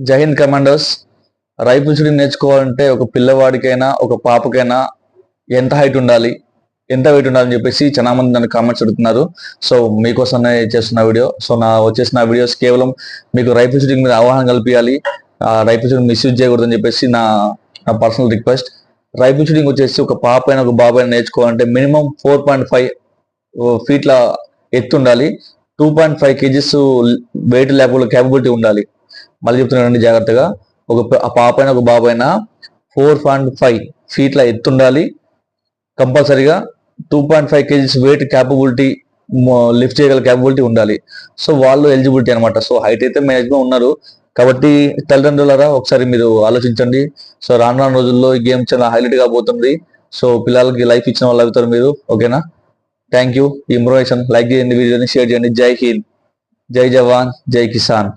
జై Hind commanders. Rifle shooting నేర్చుకోవాలంటే ఒక పిల్లవాడికైనా ఒక పాపకైనా ఎంత హైట్ ఉండాలి, ఎంత వెయిట్ ఉండాలని చెప్పేసి చాలా మంది నన్ను కామెంట్స్ అడుగుతున్నారు. సో మీకోసమే చేస్తున్న వీడియో. సో వచ్చేసిన వీడియోస్ కేవలం మీకు రైఫిల్ షూటింగ్ మీద అవగాహన కల్పించాలి, రైఫిల్ షూటింగ్ మిస్యూజ్ చేయకూడదని చెప్పేసి నా పర్సనల్ రిక్వెస్ట్. రైఫిల్ షూటింగ్ వచ్చేసి ఒక పాప అయినా ఒక బాబు అయినా నేర్చుకోవాలంటే మినిమం 4.5 ఫీట్ల ఎత్తు ఉండాలి, 2.5 kgs వెయిట్ లేకపోతే క్యాపబిలిటీ ఉండాలి. మళ్ళీ చెప్తున్నానండి జాగ్రత్తగా, ఒక పాప అయినా ఒక బాబు అయినా 4.5 ఫీట్ల ఎత్తు ఉండాలి, కంపల్సరీగా 2.5 kgs వెయిట్ క్యాపబిలిటీ, లిఫ్ట్ చేయగల క్యాపబిలిటీ ఉండాలి. సో వాళ్ళు ఎలిజిబిలిటీ అనమాట. సో హైట్ అయితే మ్యాక్సిమం ఉన్నారు కాబట్టి తల్లిదండ్రులారా ఒకసారి మీరు ఆలోచించండి. సో రాను రాను రోజుల్లో ఈ గేమ్ చాలా హైలైట్ గా పోతుంది. సో పిల్లలకి లైఫ్ ఇచ్చిన వాళ్ళు అవుతారు మీరు. ఓకేనా? Thank you. ఈ ఇన్ఫర్మేషన్ లైక్ చేయండి, వీడియోని షేర్ చేయండి. జై హింద్, జై జవాన్, జై కిసాన్.